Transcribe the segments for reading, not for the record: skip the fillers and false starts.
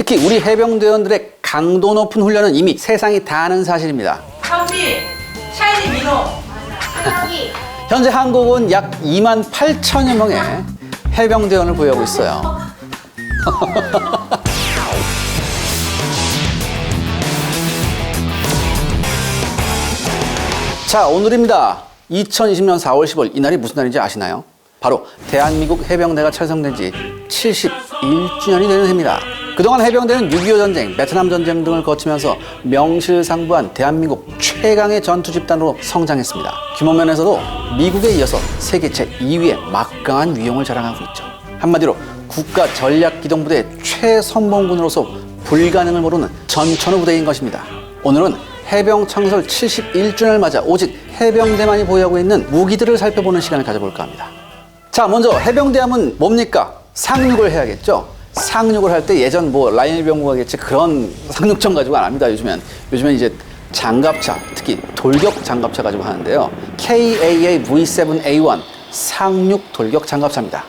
특히 우리 해병대원들의 강도 높은 훈련은 이미 세상이 다 아는 사실입니다. 현비, 샤이니 민호. 현재 한국은 약 28,000여 명의 해병대원을 보유하고 있어요. 자, 오늘입니다. 2020년 4월 10일 이날이 무슨 날인지 아시나요? 바로 대한민국 해병대가 철성된 지 71주년이 되는 해입니다. 그동안 해병대는 6.25 전쟁, 베트남 전쟁 등을 거치면서 명실상부한 대한민국 최강의 전투 집단으로 성장했습니다. 규모 면에서도 미국에 이어서 세계 제2위의 막강한 위용을 자랑하고 있죠. 한마디로 국가 전략기동부대의 최선봉군으로서 불가능을 모르는 전천후 부대인 것입니다. 오늘은 해병 창설 71주년을 맞아 오직 해병대만이 보유하고 있는 무기들을 살펴보는 시간을 가져볼까 합니다. 자, 먼저 해병대 하면 뭡니까? 상륙을 해야겠죠? 상륙을 할 때 예전 뭐 라이언 병무가겠지 그런 상륙전 가지고 안 합니다. 요즘엔 이제 장갑차, 특히 돌격 장갑차 가지고 하는데요. KAA V7A1 상륙 돌격 장갑차입니다.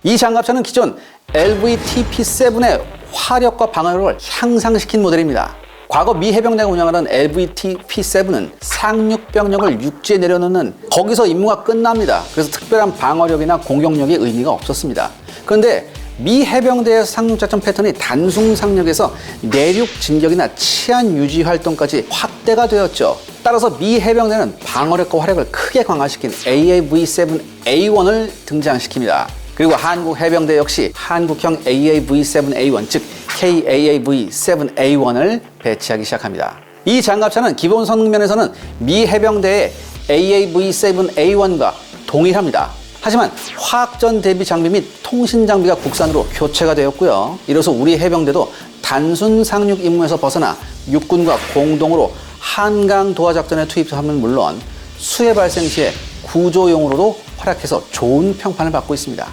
이 장갑차는 기존 LVTP-7의 화력과 방어력을 향상시킨 모델입니다. 과거 미 해병대가 운영하던 LVTP-7은 상륙병력을 육지에 내려놓는 거기서 임무가 끝납니다. 그래서 특별한 방어력이나 공격력의 의미가 없었습니다. 그런데 미 해병대의 상륙작전 패턴이 단순 상륙에서 내륙 진격이나 치안 유지 활동까지 확대가 되었죠. 따라서 미 해병대는 방어력과 화력을 크게 강화시킨 AAV-7A1을 등장시킵니다. 그리고 한국 해병대 역시 한국형 AAV-7A1, 즉 KAAV-7A1을 배치하기 시작합니다. 이 장갑차는 기본 성능면에서는 미 해병대의 AAV-7A1과 동일합니다. 하지만 화학전 대비 장비 및 통신 장비가 국산으로 교체가 되었고요. 이로써 우리 해병대도 단순 상륙 임무에서 벗어나 육군과 공동으로 한강 도하 작전에 투입하면 물론 수해 발생 시에 구조용으로도 활약해서 좋은 평판을 받고 있습니다.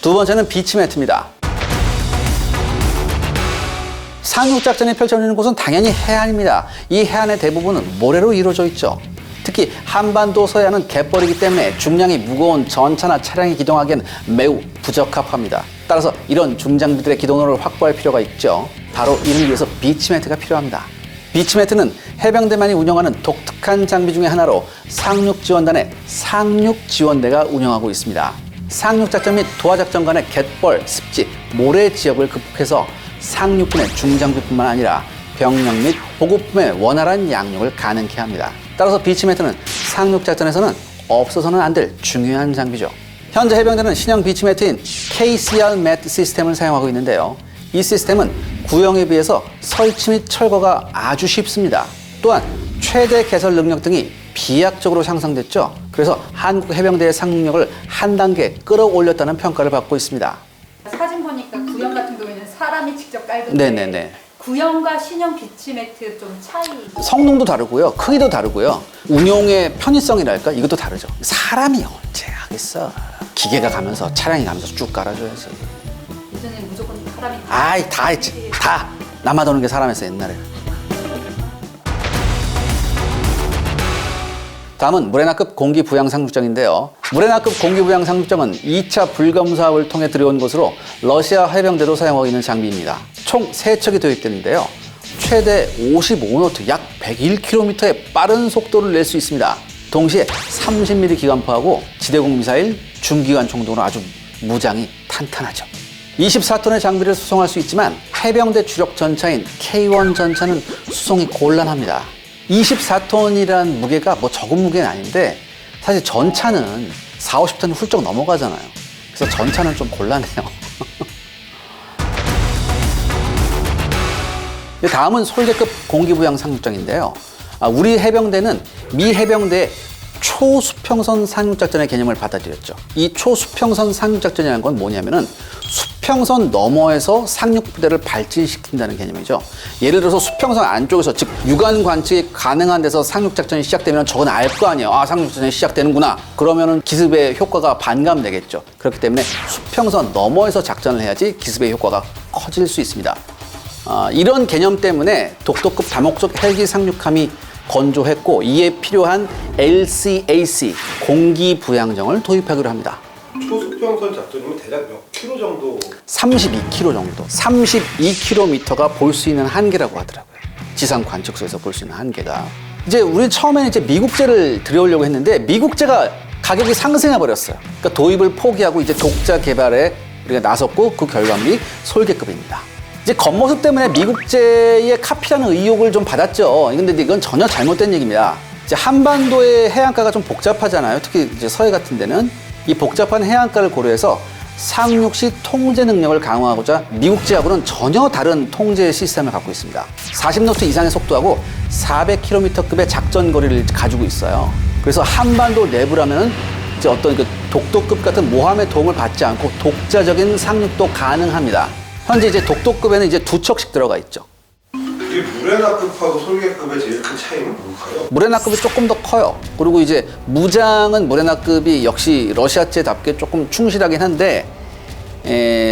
두 번째는 비치매트입니다. 상륙작전이 펼쳐지는 곳은 당연히 해안입니다. 이 해안의 대부분은 모래로 이루어져 있죠. 특히 한반도 서해안은 갯벌이기 때문에 중량이 무거운 전차나 차량이 기동하기엔 매우 부적합합니다. 따라서 이런 중장비들의 기동로를 확보할 필요가 있죠. 바로 이를 위해서 비치매트가 필요합니다. 비치매트는 해병대만이 운영하는 독특한 장비 중에 하나로 상륙지원단의 상륙지원대가 운영하고 있습니다. 상륙작전 및 도하작전 간의 갯벌, 습지, 모래 지역을 극복해서 상륙군의 중장비뿐만 아니라 병력 및 보급품의 원활한 양육을 가능케 합니다. 따라서 비치매트는 상륙작전에서는 없어서는 안 될 중요한 장비죠. 현재 해병대는 신형 비치매트인 KCR 매트 시스템을 사용하고 있는데요. 이 시스템은 구형에 비해서 설치 및 철거가 아주 쉽습니다. 또한 최대 개설 능력 등이 비약적으로 향상됐죠. 그래서 한국 해병대의 상륙력을 한 단계 끌어올렸다는 평가를 받고 있습니다. 사진 보니까 구형 같은 경우에는 사람이 직접 깔던데 네네네. 구형과 신형 비치매트 좀 차이. 성능도 다르고요. 크기도 다르고요. 운용의 편의성이랄까? 이것도 다르죠. 사람이 언제 하겠어. 기계가 가면서 차량이 가면서 쭉 깔아줘야지. 예전에 무조건 사람이 아이, 다 했지. 다. 남아도는 게 사람이었어, 옛날에. 다음은 무레나급 공기부양 상륙정인데요. 무레나급 공기부양 상륙정은 2차 불검 사업을 통해 들여온 것으로 러시아 해병대도 사용하고 있는 장비입니다. 총 3척이 도입되는데요. 최대 55노트, 약 101km의 빠른 속도를 낼 수 있습니다. 동시에 30mm 기관포하고 지대공 미사일, 중기관 총등으로 아주 무장이 탄탄하죠. 24톤의 장비를 수송할 수 있지만 해병대 주력 전차인 K1 전차는 수송이 곤란합니다. 24톤이란 무게가 뭐 적은 무게는 아닌데 사실 전차는 40, 50톤 훌쩍 넘어가잖아요. 그래서 전차는 좀 곤란해요. 다음은 솔개급 공기부양 상륙정인데요. 우리 해병대는 미 해병대의 초수평선 상륙작전의 개념을 받아들였죠. 이 초수평선 상륙작전이라는 건 뭐냐면은 수평선 너머에서 상륙부대를 발진시킨다는 개념이죠. 예를 들어서 수평선 안쪽에서, 즉 육안 관측이 가능한 데서 상륙작전이 시작되면 저건 알 거 아니에요. 아, 상륙작전이 시작되는구나. 그러면은 기습의 효과가 반감되겠죠. 그렇기 때문에 수평선 너머에서 작전을 해야지 기습의 효과가 커질 수 있습니다. 이런 개념 때문에 독도급 다목적 헬기 상륙함이 건조했고 이에 필요한 LCAC 공기부양정을 도입하기로 합니다. 초수평선 수평선 작전이면 대략 몇 킬로 정도? 32km 정도. 32km가 볼 수 있는 한계라고 하더라고요. 지상 관측소에서 볼 수 있는 한계가. 이제 우리 처음에는 이제 미국제를 들여오려고 했는데 미국제가 가격이 상승해 버렸어요. 그러니까 도입을 포기하고 이제 독자 개발에 우리가 나섰고 그 결과물이 솔개급입니다. 이제 겉모습 때문에 미국제의 카피라는 의혹을 좀 받았죠. 근데 이건 전혀 잘못된 얘기입니다. 이제 한반도의 해안가가 좀 복잡하잖아요. 특히 이제 서해 같은 데는 이 복잡한 해안가를 고려해서 상륙시 통제 능력을 강화하고자 미국제하고는 전혀 다른 통제 시스템을 갖고 있습니다. 40노트 이상의 속도하고 400km급의 작전 거리를 가지고 있어요. 그래서 한반도 내부라면은 이제 어떤 그 독도급 같은 모함의 도움을 받지 않고 독자적인 상륙도 가능합니다. 현재 이제 독도급에는 이제 2척씩 들어가 있죠. 이 무레나급하고 솔개급의 제일 큰 차이는 뭘까요? 무레나급이 조금 더 커요. 그리고 이제 무장은 무레나급이 역시 러시아제답게 조금 충실하긴 한데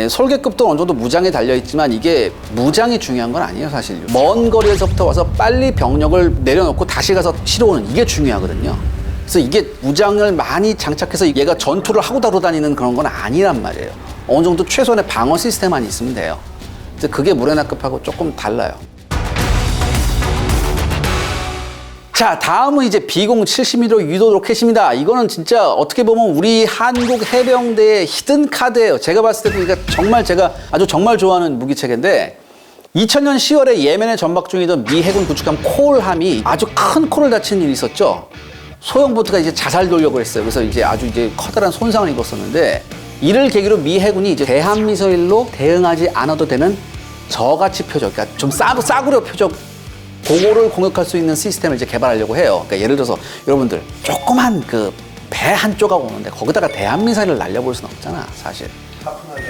솔개급도 어느 정도 무장에 달려있지만 이게 무장이 중요한 건 아니에요 사실. 먼 거리에서부터 와서 빨리 병력을 내려놓고 다시 가서 실어오는 이게 중요하거든요. 그래서 이게 무장을 많이 장착해서 얘가 전투를 하고 다니는 그런 건 아니란 말이에요. 어느 정도 최소한의 방어 시스템만 있으면 돼요. 그래서 그게 무레나급하고 조금 달라요. 자, 다음은 이제 비공 70mm 유도 로켓입니다. 이거는 진짜 어떻게 보면 우리 한국 해병대의 히든 카드예요. 제가 봤을 때도 이게 정말 제가 아주 정말 좋아하는 무기체계인데 2000년 10월에 예멘에 전박 중이던 미 해군 구축함 콜함이 아주 큰 코를 다친 일이 있었죠. 소형 보트가 이제 자살 돌격을 했어요. 그래서 이제 아주 이제 커다란 손상을 입었었는데 이를 계기로 미 해군이 이제 대한 미사일로 대응하지 않아도 되는 저가치 표적, 그러니까 좀 싸구려 표적 그거를 공격할 수 있는 시스템을 이제 개발하려고 해요. 그러니까 예를 들어서 여러분들 조그만 그 배 한 조각 오는데 거기다가 대한 미사일을 날려볼 수는 없잖아, 사실. 사뿐하죠.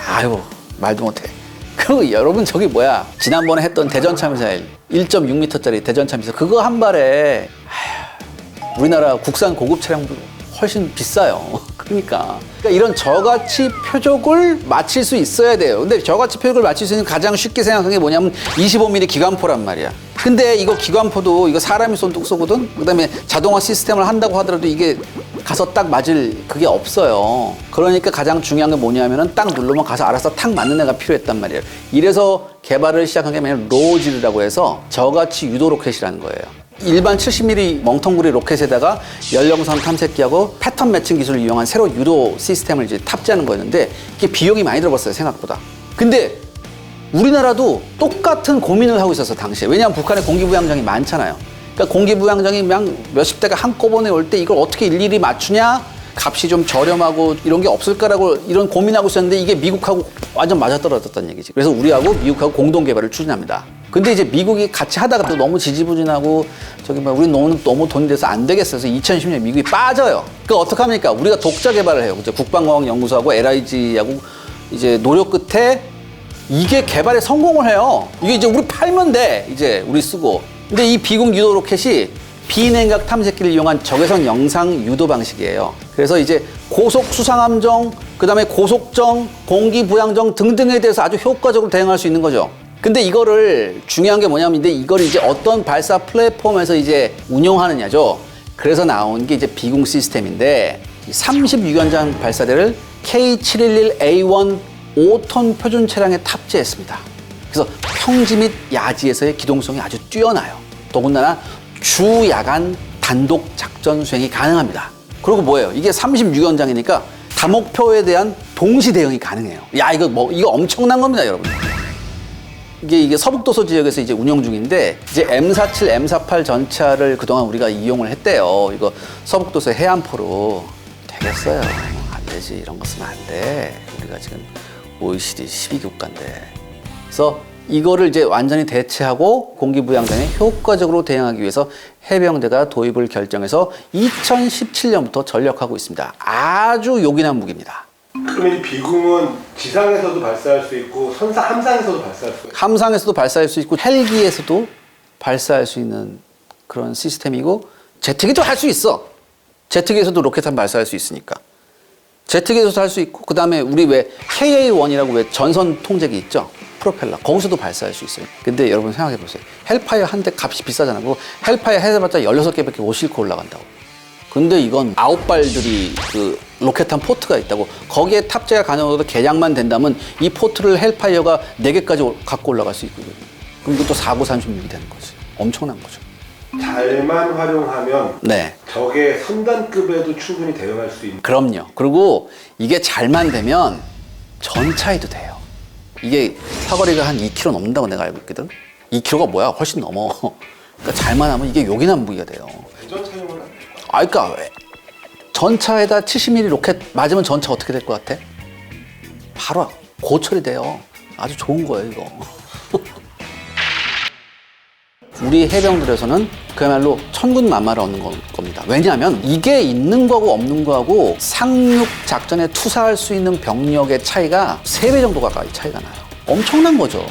아유, 말도 못해. 그리고 여러분 저기 뭐야 지난번에 했던 대전차 미사일 1.6m짜리 대전차 미사일 그거 한 발에 우리나라 국산 고급 차량보다 훨씬 비싸요. 그러니까 이런 저가치 표적을 맞출 수 있어야 돼요. 근데 저가치 표적을 맞출 수 있는 가장 쉽게 생각하는 게 뭐냐면 25mm 기관포란 말이야. 근데 이거 기관포도 이거 사람이 쏘거든. 그다음에 자동화 시스템을 한다고 하더라도 이게 가서 딱 맞을 그게 없어요. 그러니까 가장 중요한 게 뭐냐면은 딱 누르면 가서 알아서 탁 맞는 애가 필요했단 말이에요. 이래서 개발을 시작한 게 뭐냐면 로지르라고 해서 저가치 유도 로켓이라는 거예요. 일반 70mm 멍텅구리 로켓에다가 연령선 탐색기하고 패턴 매칭 기술을 이용한 새로 유도 시스템을 이제 탑재하는 거였는데 이게 비용이 많이 들어갔어요, 생각보다. 근데 우리나라도 똑같은 고민을 하고 있었어, 당시에. 왜냐하면 북한에 공기부양장이 많잖아요. 그러니까 공기부양장이 그냥 몇십 대가 한꺼번에 올 때 이걸 어떻게 일일이 맞추냐? 값이 좀 저렴하고 이런 게 없을까라고 이런 고민하고 있었는데 이게 미국하고 완전 맞아떨어졌다는 얘기지. 그래서 우리하고 미국하고 공동 개발을 추진합니다. 근데 이제 미국이 같이 하다가 또 너무 지지부진하고 저기 막 우리 너무 돈이 돼서 안 되겠어. 그래서 2010년에 미국이 빠져요. 그러니까 어떡합니까? 우리가 독자 개발을 해요. 이제 국방과학연구소하고 LIG하고 이제 노력 끝에 이게 개발에 성공을 해요. 이게 이제 우리 팔면 돼. 이제 우리 쓰고. 근데 이 비공 유도 로켓이 비냉각 탐색기를 이용한 적외선 영상 유도 방식이에요. 그래서 이제 고속 수상함정, 그다음에 고속정, 공기부양정 등등에 대해서 아주 효과적으로 대응할 수 있는 거죠. 근데 이거를 중요한 게 뭐냐면 이걸 이제 어떤 발사 플랫폼에서 이제 운용하느냐죠. 그래서 나온 게 이제 비공 시스템인데 36연장 발사대를 K711A1 5톤 표준 차량에 탑재했습니다. 그래서 평지 및 야지에서의 기동성이 아주 뛰어나요. 더군다나 주 야간 단독 작전 수행이 가능합니다. 그리고 뭐예요? 이게 36연장이니까 다목표에 대한 동시 대응이 가능해요. 야, 이거 엄청난 겁니다, 여러분. 이게 서북도서 지역에서 이제 운영 중인데 이제 M47, M48 전차를 그동안 우리가 이용을 했대요. 이거 서북도서 해안포로 되겠어요. 안 되지. 이런 거 쓰면 안 돼. 우리가 지금 OECD 12국가인데. 그래서 이거를 이제 완전히 대체하고 공기부양장에 효과적으로 대응하기 위해서 해병대가 도입을 결정해서 2017년부터 전력하고 있습니다. 아주 요긴한 무기입니다. 그럼 이 비공은 지상에서도 발사할 수 있고 함상에서도 발사할 수 있고 함상에서도 발사할 수 있고 헬기에서도 발사할 수 있는 그런 시스템이고 제트기도 할 수 있어. 제트기에서도 로켓 한 발사할 수 있으니까. 제트기에서도 할 수 있고 그다음에 우리 왜 KA-1이라고 왜 전선 통제기 있죠? 프로펠러. 거기서도 발사할 수 있어요. 근데 여러분 생각해 보세요. 헬파이어 한 대 값이 비싸잖아요. 그리고 헬파이어 해봤자 16개밖에 못 싣고 올라간다고. 근데 이건 9발들이 그 로켓탄 포트가 있다고. 거기에 탑재가 가능하고 개량만 된다면 이 포트를 헬파이어가 4개까지 갖고 올라갈 수 있거든요. 그럼 이것도 4936이 되는 거지. 엄청난 거죠. 잘만 활용하면 네. 적의 선단급에도 충분히 대응할 수 있는. 그럼요. 그리고 이게 잘만 되면 전차에도 돼요. 이게 사거리가 한 2km 넘는다고 내가 알고 있거든. 2km가 뭐야? 훨씬 넘어. 그러니까 잘만 하면 이게 요긴한 무기가 돼요. 대전 차용은 안 돼요. 그러니까 왜? 전차에다 70mm 로켓 맞으면 전차 어떻게 될 것 같아? 바로 고철이 돼요. 아주 좋은 거예요, 이거. 우리 해병들에서는 그야말로 천군만마를 얻는 겁니다. 왜냐하면 이게 있는 거하고 없는 거하고 상륙 작전에 투사할 수 있는 병력의 차이가 3배 정도 가까이 차이가 나요. 엄청난 거죠.